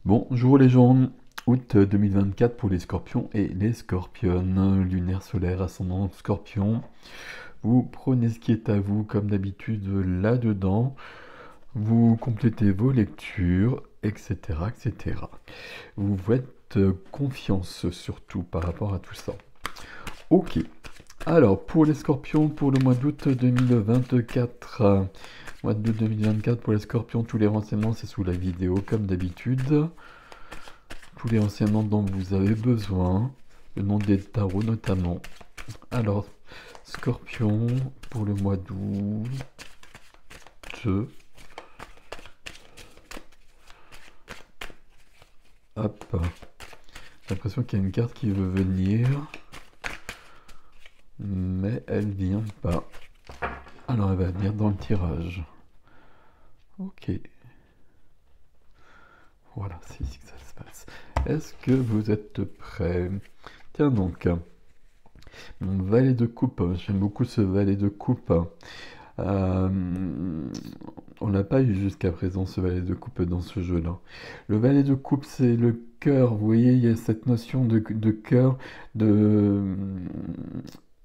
Bonjour les gens, août 2024 pour les scorpions et les scorpionnes, lunaire solaire ascendant scorpion. Vous prenez ce qui est à vous comme d'habitude là-dedans, vous complétez vos lectures, etc. etc. Vous faites confiance surtout par rapport à tout ça. Ok, alors pour les scorpions pour le mois d'août 2024, mois d'août 2024 pour les scorpions, tous les renseignements c'est sous la vidéo comme d'habitude. Tous les renseignements dont vous avez besoin, le nom des tarots notamment. Alors, Scorpion, pour le mois d'août, hop, j'ai l'impression qu'il y a une carte qui veut venir, mais elle vient pas. Alors elle va venir dans le tirage. Ok. Voilà, c'est ici que ça se passe. Est-ce que vous êtes prêts? Tiens donc, mon valet de coupe, j'aime beaucoup ce valet de coupe. Euh, on n'a pas eu jusqu'à présent ce valet de coupe dans ce jeu-là. Le valet de coupe, c'est le cœur. Vous voyez, il y a cette notion de cœur, de...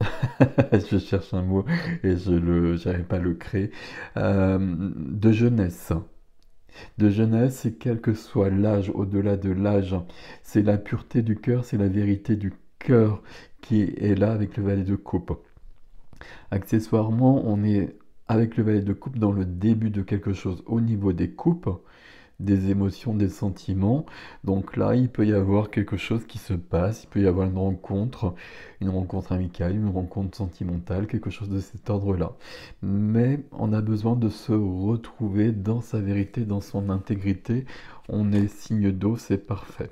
je cherche un mot et j'arrive pas à le créer. De jeunesse. De jeunesse, et quel que soit l'âge, au-delà de l'âge, c'est la pureté du cœur, c'est la vérité du cœur qui est là avec le valet de coupe. Accessoirement, on est avec le valet de coupe dans le début de quelque chose au niveau des coupes, des émotions, des sentiments. Donc là, il peut y avoir quelque chose qui se passe, il peut y avoir une rencontre amicale, une rencontre sentimentale, quelque chose de cet ordre-là. Mais on a besoin de se retrouver dans sa vérité, dans son intégrité. On est signe d'eau, c'est parfait.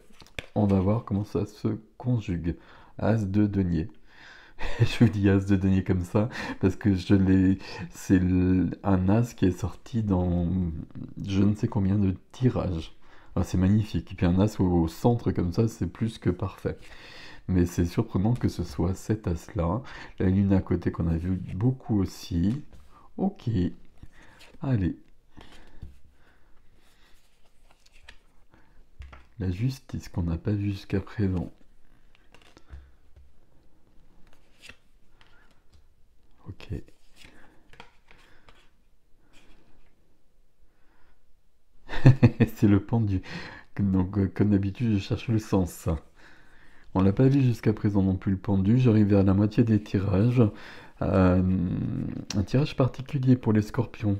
On va voir comment ça se conjugue. As de denier. Je vous dis as de denier comme ça parce que c'est un as qui est sorti dans je ne sais combien de tirages. Alors, c'est magnifique. Et puis un as au centre comme ça, c'est plus que parfait. Mais c'est surprenant que ce soit cet as-là. La lune à côté qu'on a vu beaucoup aussi. Ok. Allez. La justice qu'on n'a pas vue jusqu'à présent. Ok. C'est le pendu. Donc, comme d'habitude, je cherche le sens. On l'a pas vu jusqu'à présent non plus le pendu. J'arrive vers la moitié des tirages. Un tirage particulier pour les scorpions.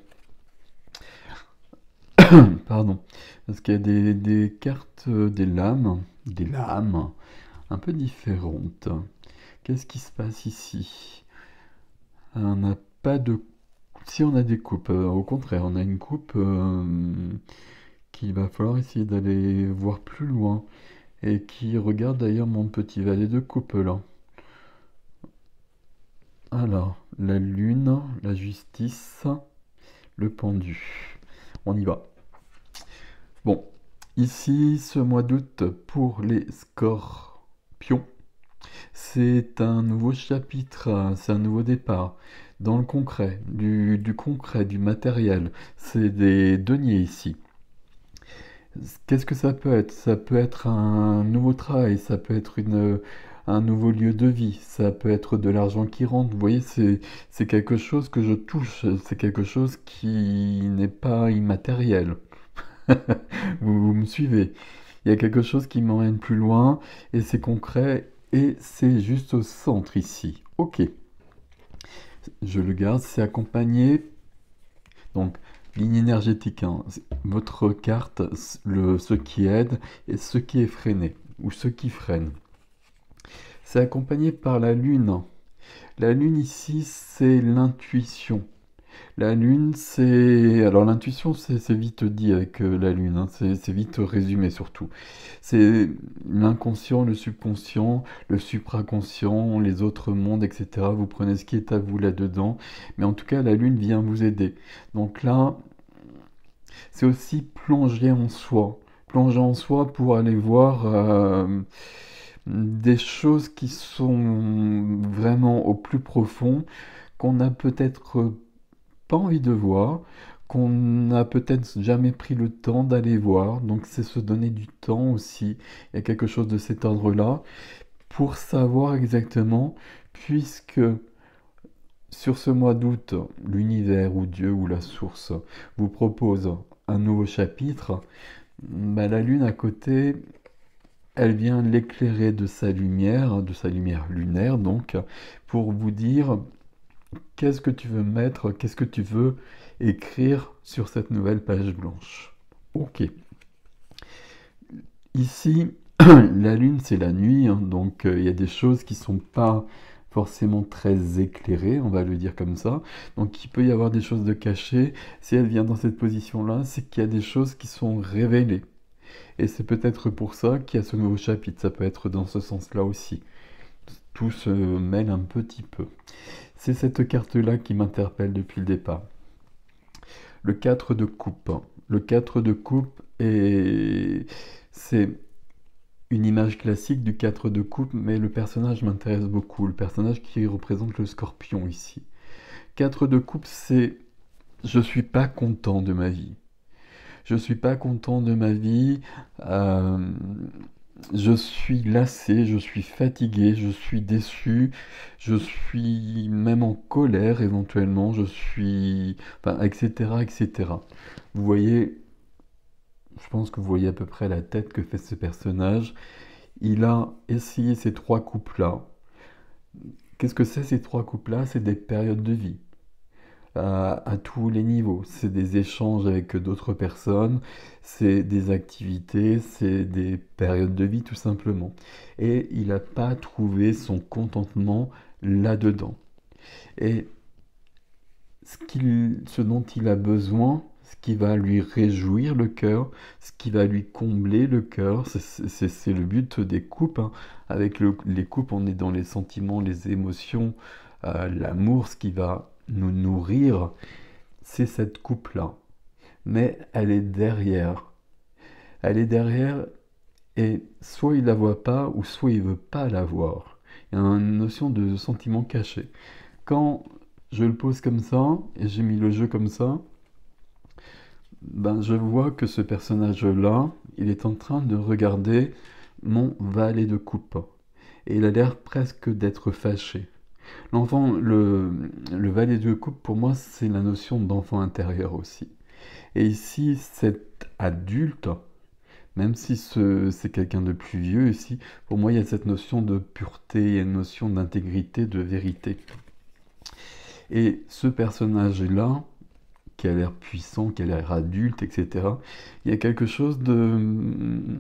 Pardon. Parce qu'il y a des cartes, des lames un peu différentes. Qu'est-ce qui se passe ici? On n'a pas de... Si on a des coupes, au contraire, on a une coupe qu'il va falloir essayer d'aller voir plus loin. Et qui regarde d'ailleurs mon petit valet de coupe là. Alors, la lune, la justice, le pendu. On y va. Bon, ici, ce mois d'août pour les scorpions, c'est un nouveau chapitre, c'est un nouveau départ. Dans le concret, du concret, du matériel. C'est des deniers ici. Qu'est-ce que ça peut être? Ça peut être un nouveau travail, ça peut être un nouveau lieu de vie, ça peut être de l'argent qui rentre. Vous voyez, c'est quelque chose que je touche, c'est quelque chose qui n'est pas immatériel. Vous me suivez? Il y a quelque chose qui m'emmène plus loin et c'est concret et c'est juste au centre ici. Ok, je le garde, c'est accompagné. Donc, ligne énergétique, hein. Votre carte, ce qui aide et ce qui est freiné, ou ce qui freine. C'est accompagné par la lune. La lune ici, c'est l'intuition. La lune, c'est... Alors l'intuition, c'est vite dit avec la lune, hein. C'est vite résumé surtout. C'est l'inconscient, le subconscient, le supraconscient, les autres mondes, etc. Vous prenez ce qui est à vous là-dedans. Mais en tout cas, la lune vient vous aider. Donc là, c'est aussi plonger en soi. Plonger en soi pour aller voir des choses qui sont vraiment au plus profond, qu'on n'a peut-être pas envie de voir, qu'on n'a peut-être jamais pris le temps d'aller voir. Donc c'est se donner du temps aussi. Il y a quelque chose de cet ordre-là pour savoir exactement, puisque sur ce mois d'août, l'univers ou Dieu ou la source vous propose un nouveau chapitre, bah, la lune à côté, elle vient l'éclairer de sa lumière lunaire donc, pour vous dire qu'est-ce que tu veux mettre, qu'est-ce que tu veux écrire sur cette nouvelle page blanche. Ok. Ici, la lune c'est la nuit, hein, donc il y a des choses qui sont pas forcément très éclairées, on va le dire comme ça. Donc il peut y avoir des choses de cachées. Si elle vient dans cette position-là, c'est qu'il y a des choses qui sont révélées. Et c'est peut-être pour ça qu'il y a ce nouveau chapitre. Ça peut être dans ce sens-là aussi. Tout se mêle un petit peu. C'est cette carte-là qui m'interpelle depuis le départ. Le 4 de coupe. Le 4 de coupe, c'est une image classique du 4 de coupe, mais le personnage m'intéresse beaucoup. Le personnage qui représente le scorpion ici. 4 de coupe, c'est je suis pas content de ma vie. Je suis pas content de ma vie. Je suis lassé, je suis fatigué, je suis déçu, je suis même en colère éventuellement, je suis... Enfin, etc., etc. Vous voyez, je pense que vous voyez à peu près la tête que fait ce personnage. Il a essayé ces trois coupes-là. Qu'est-ce que c'est ces trois coupes-là? C'est des périodes de vie. À tous les niveaux. C'est des échanges avec d'autres personnes, c'est des activités, c'est des périodes de vie tout simplement. Et il n'a pas trouvé son contentement là-dedans. Et ce dont il a besoin, ce qui va lui réjouir le cœur, ce qui va lui combler le cœur, c'est le but des coupes, hein. Avec les coupes, on est dans les sentiments, les émotions, l'amour, ce qui va nous nourrir, c'est cette coupe-là. Mais elle est derrière. Elle est derrière et soit il la voit pas ou soit il veut pas la voir. Il y a une notion de sentiment caché. Quand je le pose comme ça et j'ai mis le jeu comme ça, ben je vois que ce personnage-là, il est en train de regarder mon valet de coupe. Et il a l'air presque d'être fâché. L'enfant, le valet de coupe, pour moi, c'est la notion d'enfant intérieur aussi. Et ici, cet adulte, même si c'est quelqu'un de plus vieux ici, pour moi, il y a cette notion de pureté, il y a une notion d'intégrité, de vérité. Et ce personnage-là, qui a l'air puissant, qui a l'air adulte, etc., il y a quelque chose de...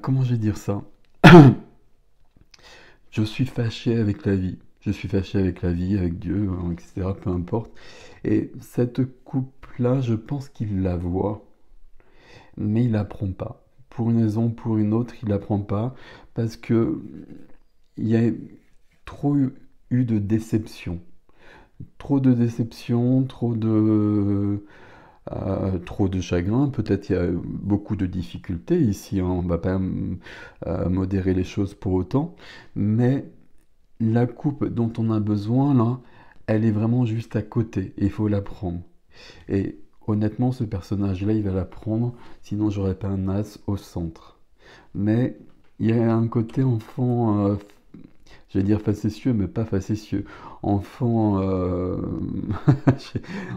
comment je vais dire ça? Je suis fâché avec la vie. Je suis fâché avec la vie, avec Dieu, etc., peu importe. Et cette coupe-là, je pense qu'il la voit, mais il l'apprend pas. Pour une raison ou pour une autre, il l'apprend pas, parce que il y a trop eu de déception. Trop de déception, trop de chagrin. Peut-être il y a beaucoup de difficultés ici, hein. On ne va pas modérer les choses pour autant, mais la coupe dont on a besoin là, elle est vraiment juste à côté et il faut la prendre. Et honnêtement, ce personnage-là, il va la prendre, sinon j'aurais pas un as au centre. Mais il y a un côté enfant, je vais dire facétieux, mais pas facétieux. Enfant,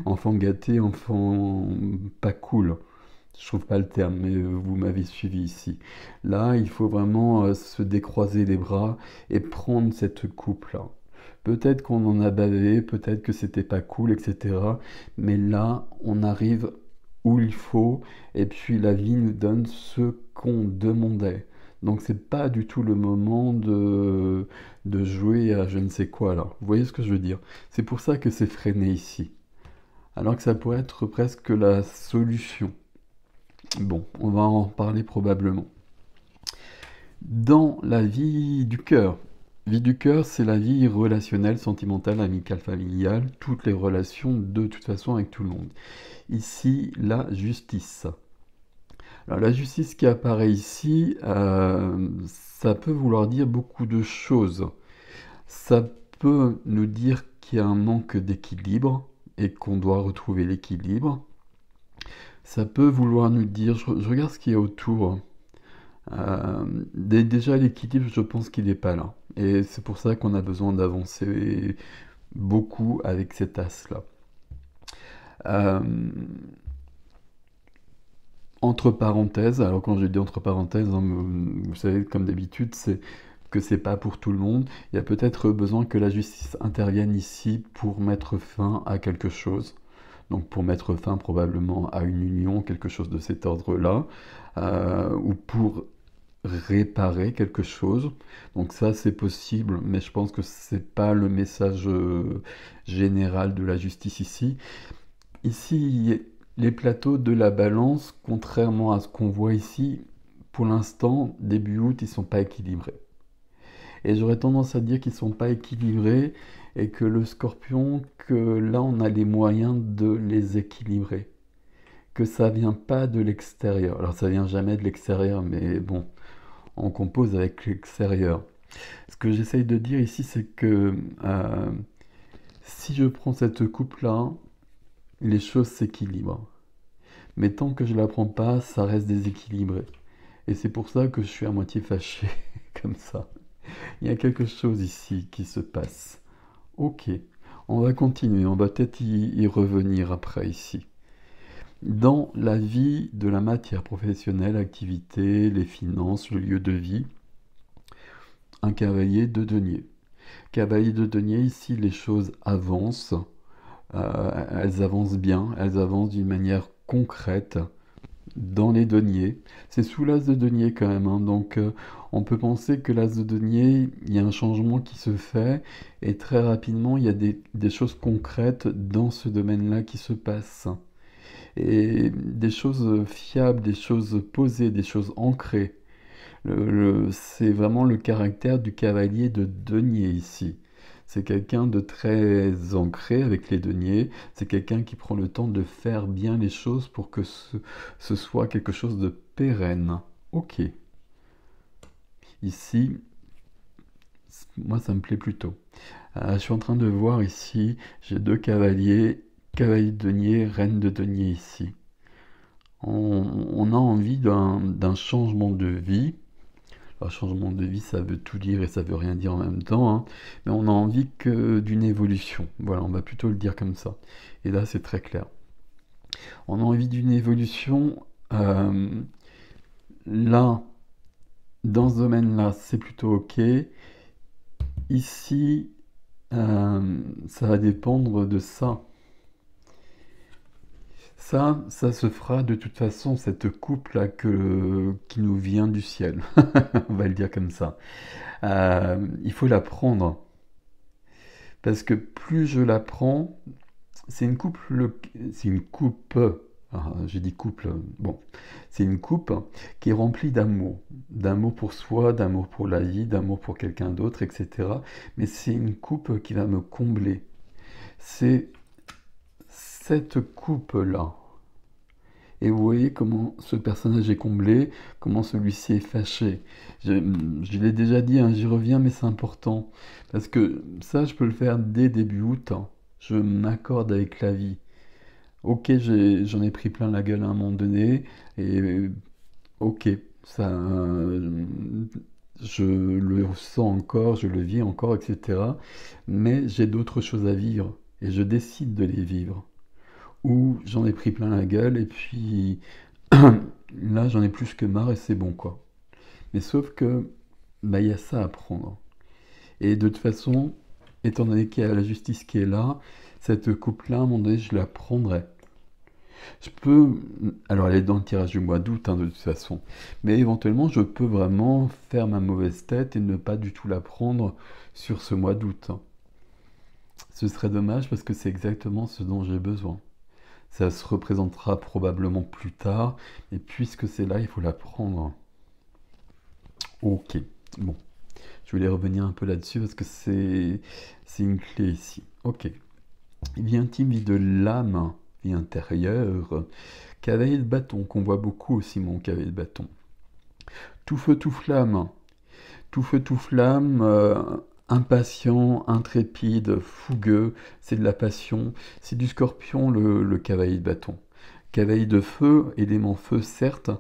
enfant gâté, enfant pas cool. Je trouve pas le terme, mais vous m'avez suivi ici. Là, il faut vraiment se décroiser les bras et prendre cette coupe-là. Peut-être qu'on en a bavé, peut-être que c'était pas cool, etc. Mais là, on arrive où il faut, et puis la vie nous donne ce qu'on demandait. Donc c'est pas du tout le moment de jouer à je ne sais quoi là. Vous voyez ce que je veux dire? C'est pour ça que c'est freiné ici. Alors que ça pourrait être presque la solution. Bon, on va en parler probablement. Dans la vie du cœur, c'est la vie relationnelle, sentimentale, amicale, familiale, toutes les relations de toute façon avec tout le monde. Ici, la justice. Alors la justice qui apparaît ici, ça peut vouloir dire beaucoup de choses. Ça peut nous dire qu'il y a un manque d'équilibre, et qu'on doit retrouver l'équilibre. Ça peut vouloir nous dire, je regarde ce qu'il y a autour. Déjà l'équilibre, je pense qu'il n'est pas là. Et c'est pour ça qu'on a besoin d'avancer beaucoup avec cet as-là. Euh, Entre parenthèses, alors quand je dis entre parenthèses, hein, vous savez, comme d'habitude, c'est que c'est pas pour tout le monde. Il y a peut-être besoin que la justice intervienne ici pour mettre fin à quelque chose. Donc pour mettre fin probablement à une union, quelque chose de cet ordre-là, ou pour réparer quelque chose. Donc ça c'est possible, mais je pense que c'est pas le message général de la justice ici. Ici, les plateaux de la balance, contrairement à ce qu'on voit ici, pour l'instant, début août, ils sont pas équilibrés. Et j'aurais tendance à dire qu'ils sont pas équilibrés et que le scorpion, que là on a les moyens de les équilibrer. Que ça vient pas de l'extérieur. Alors ça vient jamais de l'extérieur, mais bon, on compose avec l'extérieur. Ce que j'essaye de dire ici, c'est que si je prends cette coupe-là, les choses s'équilibrent. Mais tant que je la prends pas, ça reste déséquilibré. Et c'est pour ça que je suis à moitié fâché, comme ça. Il y a quelque chose ici qui se passe. Ok, on va continuer, on va peut-être y revenir après ici. Dans la vie de la matière professionnelle, activité, les finances, le lieu de vie, un cavalier de denier. Cavalier de denier, ici les choses avancent, elles avancent bien, elles avancent d'une manière concrète dans les deniers. C'est sous l'as de denier quand même, hein, donc on peut penser que l'as de denier, il y a un changement qui se fait et très rapidement il y a des choses concrètes dans ce domaine-là qui se passent. Et des choses fiables, des choses posées, des choses ancrées. C'est vraiment le caractère du cavalier de denier ici. C'est quelqu'un de très ancré avec les deniers. C'est quelqu'un qui prend le temps de faire bien les choses pour que ce soit quelque chose de pérenne. Ok. Ici, moi ça me plaît plutôt. Je suis en train de voir ici, j'ai deux cavaliers, cavalier de denier, reine de denier ici. On a envie d'un changement de vie. Alors, changement de vie, ça veut tout dire et ça veut rien dire en même temps, hein. Mais on a envie que d'une évolution. Voilà, on va plutôt le dire comme ça. Et là, c'est très clair. On a envie d'une évolution. Là, dans ce domaine-là, c'est plutôt OK. Ici, ça va dépendre de ça. Ça se fera de toute façon, cette coupe-là qui nous vient du ciel. On va le dire comme ça. Il faut la prendre. Parce que plus je la prends, c'est une coupe, c'est une coupe, j'ai dit couple, bon, c'est une coupe qui est remplie d'amour. D'amour pour soi, d'amour pour la vie, d'amour pour quelqu'un d'autre, etc. Mais c'est une coupe qui va me combler. C'est cette coupe-là. Et vous voyez comment ce personnage est comblé, comment celui-ci est fâché. Je l'ai déjà dit, hein, j'y reviens, mais c'est important. Parce que ça, je peux le faire dès début août, hein. Je m'accorde avec la vie. Ok, j'en ai pris plein la gueule à un moment donné, et ok, ça, je le sens encore, je le vis encore, etc. Mais j'ai d'autres choses à vivre, et je décide de les vivre. Ou j'en ai pris plein la gueule, et puis là j'en ai plus que marre, et c'est bon quoi. Mais sauf que, bah, il y a ça à prendre. Et de toute façon, étant donné qu'il y a la justice qui est là, cette coupe-là, à un moment donné, je la prendrai. Je peux, alors elle est dans le tirage du mois d'août, hein, de toute façon, mais éventuellement je peux vraiment faire ma mauvaise tête et ne pas du tout la prendre sur ce mois d'août, hein. Ce serait dommage parce que c'est exactement ce dont j'ai besoin. Ça se représentera probablement plus tard, et puisque c'est là, il faut la prendre. Ok, bon, je voulais revenir un peu là-dessus parce que c'est une clé ici. Ok, vie intime, vie de l'âme, vie intérieure, cavalier de bâton, qu'on voit beaucoup aussi, mon cavalier de bâton. Tout feu, tout flamme. Tout feu, tout flamme, impatient, intrépide, fougueux, c'est de la passion. C'est du Scorpion, le cavalier de bâton. Cavalier de feu, élément feu certes,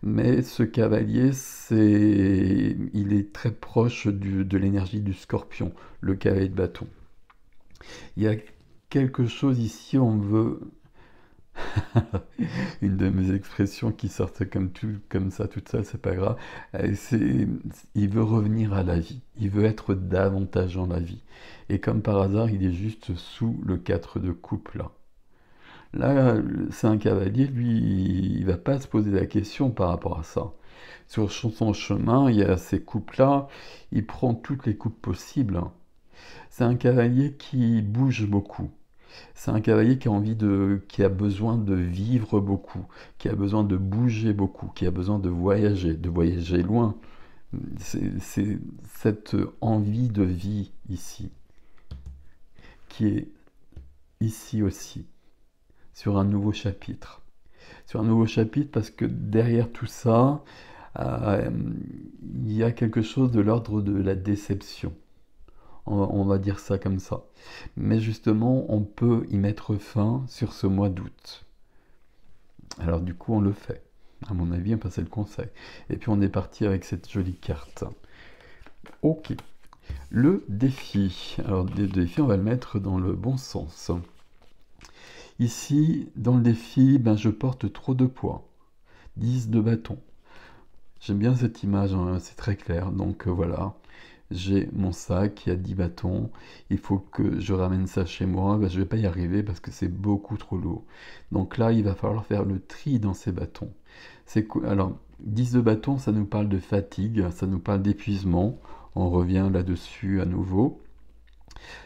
mais ce cavalier, il est très proche de l'énergie du Scorpion, le cavalier de bâton. Il y a quelque chose ici, on veut... Une de mes expressions qui sortent comme ça, toute seule, c'est pas grave. Il veut revenir à la vie. Il veut être davantage dans la vie. Et comme par hasard, il est juste sous le 4 de coupe là. Là, c'est un cavalier, lui, il va pas se poser la question par rapport à ça. Sur son chemin, il y a ces coupes-là, il prend toutes les coupes possibles. C'est un cavalier qui bouge beaucoup. C'est un cavalier qui a besoin de vivre beaucoup, qui a besoin de bouger beaucoup, qui a besoin de voyager loin. C'est cette envie de vie ici, qui est ici aussi, sur un nouveau chapitre. Sur un nouveau chapitre parce que derrière tout ça, il y a quelque chose de l'ordre de la déception. On va dire ça comme ça. Mais justement, on peut y mettre fin sur ce mois d'août. Alors du coup, on le fait. À mon avis, on passe le conseil. Et puis on est parti avec cette jolie carte. Ok. Le défi. Alors le défi, on va le mettre dans le bon sens. Ici, dans le défi, je porte trop de poids. 10 de bâton. J'aime bien cette image, hein, c'est très clair. Donc voilà. J'ai mon sac qui a 10 bâtons, il faut que je ramène ça chez moi, je ne vais pas y arriver parce que c'est beaucoup trop lourd. Donc là, il va falloir faire le tri dans ces bâtons. Alors, 10 de bâtons, ça nous parle de fatigue, ça nous parle d'épuisement, on revient là-dessus à nouveau.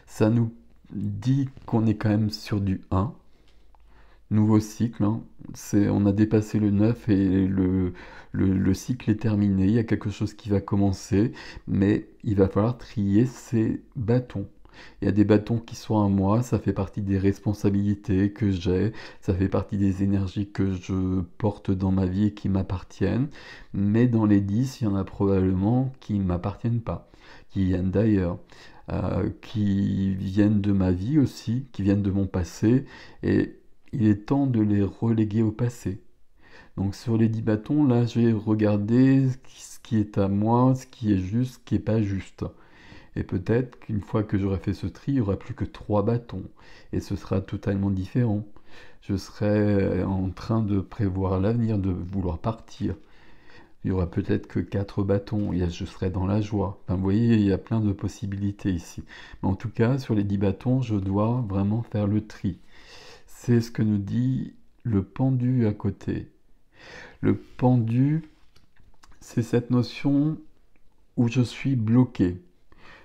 Ça nous dit qu'on est quand même sur du 1, nouveau cycle, hein. On a dépassé le 9 et le cycle est terminé. Il y a quelque chose qui va commencer, mais il va falloir trier ces bâtons. Il y a des bâtons qui sont à moi, ça fait partie des responsabilités que j'ai, ça fait partie des énergies que je porte dans ma vie et qui m'appartiennent. Mais dans les 10, il y en a probablement qui ne m'appartiennent pas, qui viennent d'ailleurs. Qui viennent de ma vie aussi, qui viennent de mon passé, et il est temps de les reléguer au passé. Donc sur les 10 bâtons, là, je vais regarder ce qui est à moi, ce qui est juste, ce qui n'est pas juste. Et peut-être qu'une fois que j'aurai fait ce tri, il n'y aura plus que 3 bâtons. Et ce sera totalement différent. Je serai en train de prévoir l'avenir, de vouloir partir. Il y aura peut-être que 4 bâtons, et je serai dans la joie. Vous voyez, il y a plein de possibilités ici. Mais en tout cas, sur les 10 bâtons, je dois vraiment faire le tri. C'est ce que nous dit le pendu à côté. Le pendu, c'est cette notion où je suis bloqué.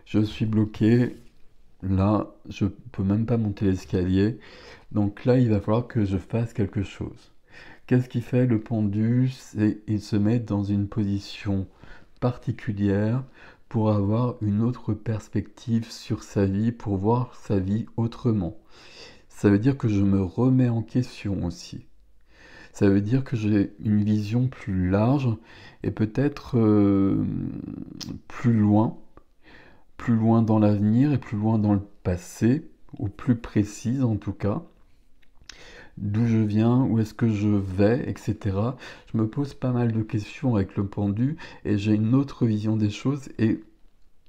Je suis bloqué, là, je ne peux même pas monter l'escalier. Donc là, il va falloir que je fasse quelque chose. Qu'est-ce qui fait le pendu? Il se met dans une position particulière pour avoir une autre perspective sur sa vie, pour voir sa vie autrement. Ça veut dire que je me remets en question aussi. Ça veut dire que j'ai une vision plus large et peut-être plus loin dans l'avenir et plus loin dans le passé, ou plus précise en tout cas. D'où je viens, où est-ce que je vais, etc. Je me pose pas mal de questions avec le pendu et j'ai une autre vision des choses et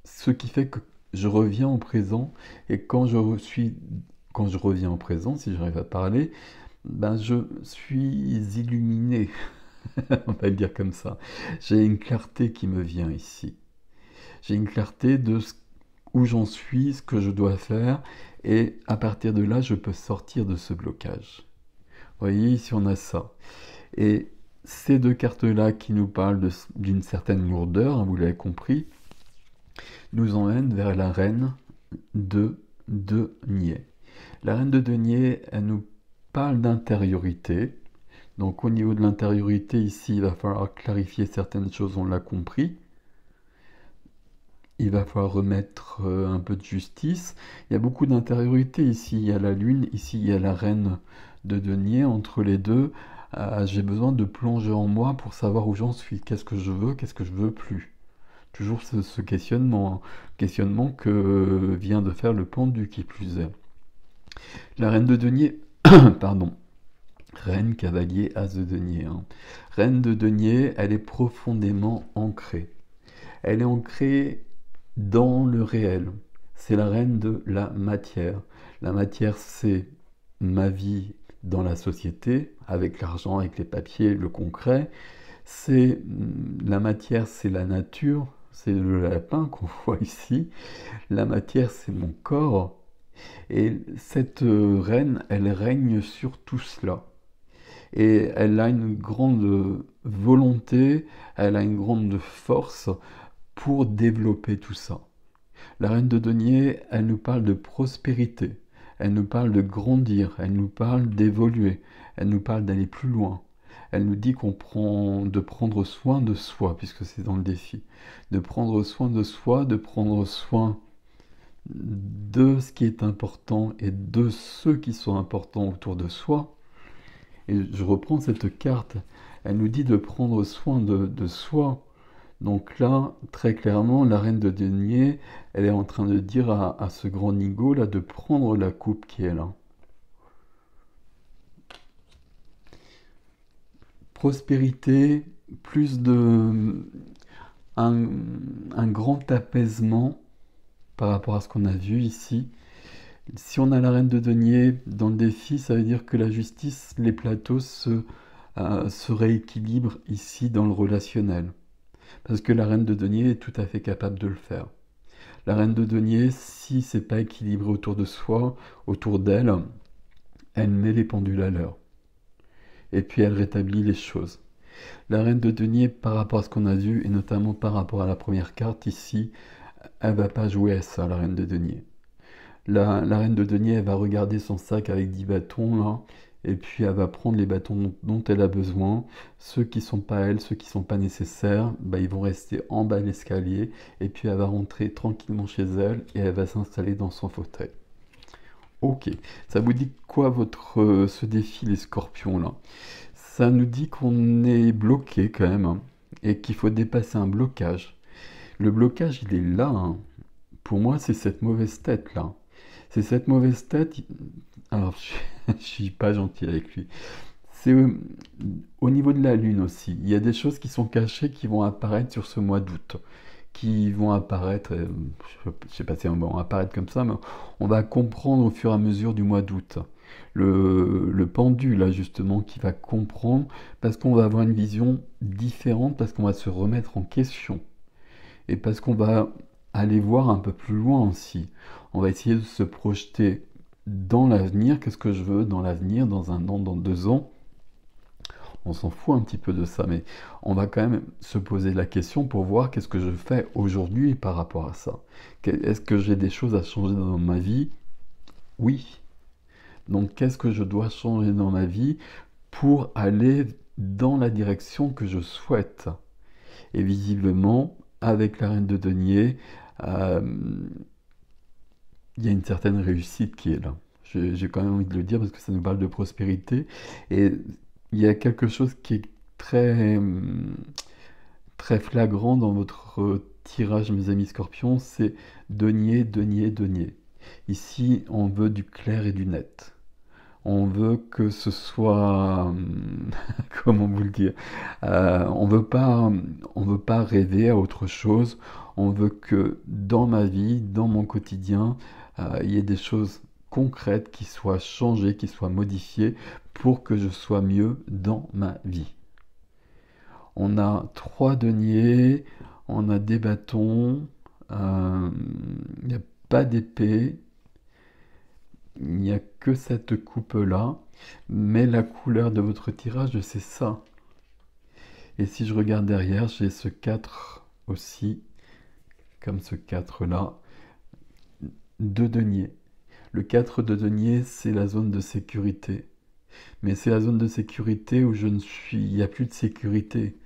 ce qui fait que je reviens au présent et quand je reviens au présent, si j'arrive à parler, je suis illuminé, on va le dire comme ça. J'ai une clarté qui me vient ici. J'ai une clarté de où j'en suis, ce que je dois faire et à partir de là, je peux sortir de ce blocage. Vous voyez, ici on a ça. Et ces deux cartes-là qui nous parlent d'une certaine lourdeur, hein, vous l'avez compris, nous emmènent vers la reine de denier. La reine de denier, elle nous parle d'intériorité. Donc au niveau de l'intériorité, ici, il va falloir clarifier certaines choses, on l'a compris. Il va falloir remettre un peu de justice. Il y a beaucoup d'intériorité ici. Il y a la lune, ici il y a la reine de denier. Entre les deux, j'ai besoin de plonger en moi pour savoir où j'en suis. Qu'est-ce que je veux plus. toujours ce questionnement, hein. Questionnement que vient de faire le pendu qui plus est. La reine de denier, pardon, reine, cavalier, as de denier, hein. Reine de denier, elle est profondément ancrée. Elle est ancrée dans le réel. C'est la reine de la matière. La matière, c'est ma vie dans la société, avec l'argent, avec les papiers, le concret. C'est la matière, c'est la nature, c'est le lapin qu'on voit ici. La matière, c'est mon corps. Et cette reine, elle règne sur tout cela. Et elle a une grande volonté, elle a une grande force pour développer tout ça. La reine de denier, elle nous parle de prospérité, elle nous parle de grandir, elle nous parle d'évoluer, elle nous parle d'aller plus loin. Elle nous dit de prendre soin de soi, puisque c'est dans le défi. De prendre soin de soi, de prendre soin de ce qui est important et de ceux qui sont importants autour de soi. Et je reprends cette carte, elle nous dit de prendre soin de soi. Donc là, très clairement, la reine de denier, elle est en train de dire à ce grand nigo là de prendre la coupe qui est là. Prospérité, plus de un grand apaisement par rapport à ce qu'on a vu ici. Si on a la reine de denier dans le défi, ça veut dire que la justice, les plateaux se rééquilibrent ici dans le relationnel. Parce que la reine de denier est tout à fait capable de le faire. La reine de denier, si c'est pas équilibré autour de soi, autour d'elle, elle met les pendules à l'heure. Et puis elle rétablit les choses. La reine de denier, par rapport à ce qu'on a vu, et notamment par rapport à la première carte ici, elle va pas jouer à ça, la reine de denier. La reine de denier, elle va regarder son sac avec 10 bâtons, là, et puis elle va prendre les bâtons dont elle a besoin. Ceux qui sont pas elle, ceux qui sont pas nécessaires, bah, ils vont rester en bas de l'escalier, et puis elle va rentrer tranquillement chez elle, et elle va s'installer dans son fauteuil. Ok, ça vous dit quoi ce défi, les scorpions, là? Ça nous dit qu'on est bloqué quand même, hein, et qu'il faut dépasser un blocage. Le blocage, il est là, hein. Pour moi, c'est cette mauvaise tête, là. C'est cette mauvaise tête. Alors, je suis pas gentil avec lui. C'est au niveau de la lune aussi. Il y a des choses qui sont cachées qui vont apparaître sur ce mois d'août. Qui vont apparaître, je sais pas si elles vont apparaître comme ça, mais on va comprendre au fur et à mesure du mois d'août. Le pendu, là, justement, qui va comprendre, parce qu'on va avoir une vision différente, parce qu'on va se remettre en question. Et parce qu'on va aller voir un peu plus loin aussi. On va essayer de se projeter dans l'avenir. Qu'est-ce que je veux dans l'avenir, dans 1 an, dans 2 ans? On s'en fout un petit peu de ça, mais on va quand même se poser la question pour voir qu'est-ce que je fais aujourd'hui par rapport à ça. Est-ce que j'ai des choses à changer dans ma vie? Oui. Donc qu'est-ce que je dois changer dans ma vie pour aller dans la direction que je souhaite? Et visiblement, avec la reine de denier, il y a une certaine réussite qui est là. J'ai quand même envie de le dire parce que ça nous parle de prospérité. Et il y a quelque chose qui est très, très flagrant dans votre tirage, mes amis scorpions, c'est denier, denier, denier. Ici, on veut du clair et du net. On veut que ce soit, comment vous le dire, on veut pas rêver à autre chose. On veut que dans ma vie, dans mon quotidien, il y ait des choses concrètes qui soient changées, qui soient modifiées pour que je sois mieux dans ma vie. On a 3 deniers, on a des bâtons, il n'y a pas d'épée. Il n'y a que cette coupe-là, mais la couleur de votre tirage, c'est ça. Et si je regarde derrière, j'ai ce 4 aussi, comme ce 4-là, de denier. Le 4 de denier, c'est la zone de sécurité. Mais c'est la zone de sécurité où il n'y a plus de sécurité.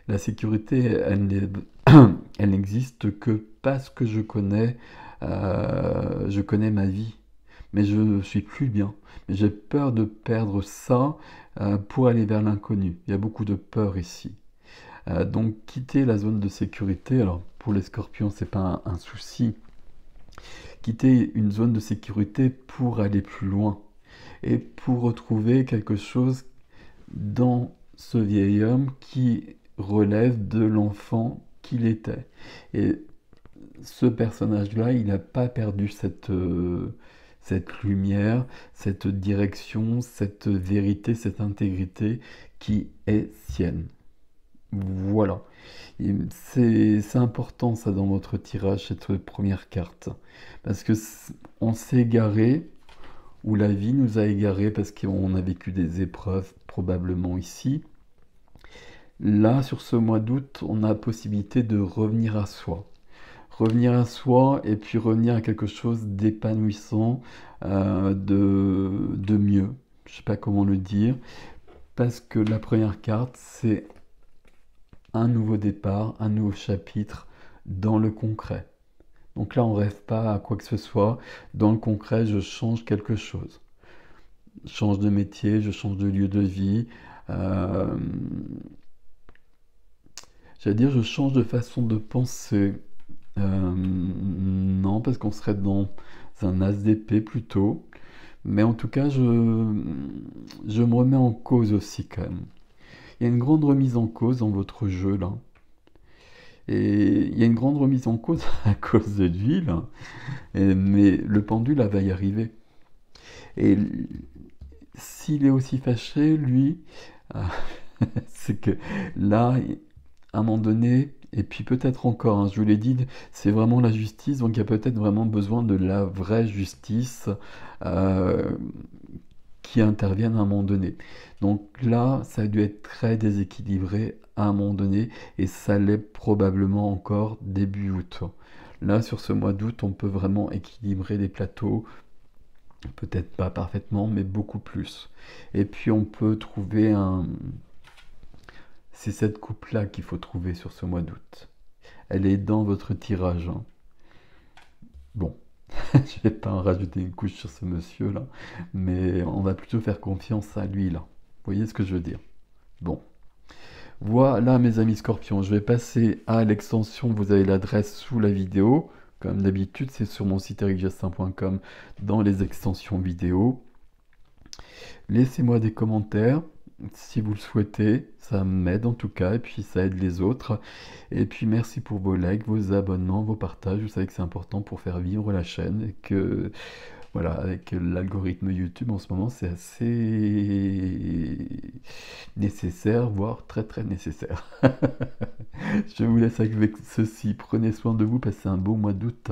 La sécurité, elle n'existe que parce que je connais ma vie. Mais je ne suis plus bien. Mais j'ai peur de perdre ça pour aller vers l'inconnu. Il y a beaucoup de peur ici. Donc quitter la zone de sécurité, alors pour les scorpions c'est pas un souci, quitter une zone de sécurité pour aller plus loin et pour retrouver quelque chose dans ce vieil homme qui relève de l'enfant qu'il était. Et ce personnage-là, il n'a pas perdu cette lumière, cette direction, cette vérité, cette intégrité qui est sienne. Voilà. C'est important ça dans votre tirage, cette première carte. Parce que on s'est égaré, ou la vie nous a égarés parce qu'on a vécu des épreuves probablement ici. Là, sur ce mois d'août, on a la possibilité de revenir à soi. Revenir à soi et puis revenir à quelque chose d'épanouissant, de mieux. Je sais pas comment le dire. Parce que la première carte, c'est un nouveau départ, un nouveau chapitre dans le concret. Donc là, on rêve pas à quoi que ce soit. Dans le concret, je change quelque chose. Je change de métier, je change de lieu de vie. Euh, J'allais dire, je change de façon de penser. Non, parce qu'on serait dans un as d'épée plutôt. Mais en tout cas, je me remets en cause aussi quand même. Il y a une grande remise en cause dans votre jeu là. Et il y a une grande remise en cause à cause de lui là. Mais le pendule là, va y arriver. Et s'il est aussi fâché, lui, euh, c'est que là, à un moment donné, et puis peut-être encore, hein, je vous l'ai dit, c'est vraiment la justice, donc il y a peut-être vraiment besoin de la vraie justice euh, qui intervienne à un moment donné. Donc là, ça a dû être très déséquilibré à un moment donné, et ça l'est probablement encore début août. Là, sur ce mois d'août, on peut vraiment équilibrer les plateaux, peut-être pas parfaitement, mais beaucoup plus. Et puis on peut trouver un... C'est cette coupe-là qu'il faut trouver sur ce mois d'août. Elle est dans votre tirage, hein. Bon, je vais pas en rajouter une couche sur ce monsieur-là, mais on va plutôt faire confiance à lui, là. Vous voyez ce que je veux dire? Bon. Voilà, mes amis scorpions, je vais passer à l'extension. Vous avez l'adresse sous la vidéo. Comme d'habitude, c'est sur mon site ericjastin.com dans les extensions vidéo. Laissez-moi des commentaires si vous le souhaitez, ça m'aide en tout cas, et puis ça aide les autres. Et puis merci pour vos likes, vos abonnements, vos partages. Vous savez que c'est important pour faire vivre la chaîne, et que voilà, avec l'algorithme YouTube en ce moment, c'est assez nécessaire, voire très très nécessaire. Je vous laisse avec ceci. Prenez soin de vous, passez un beau mois d'août.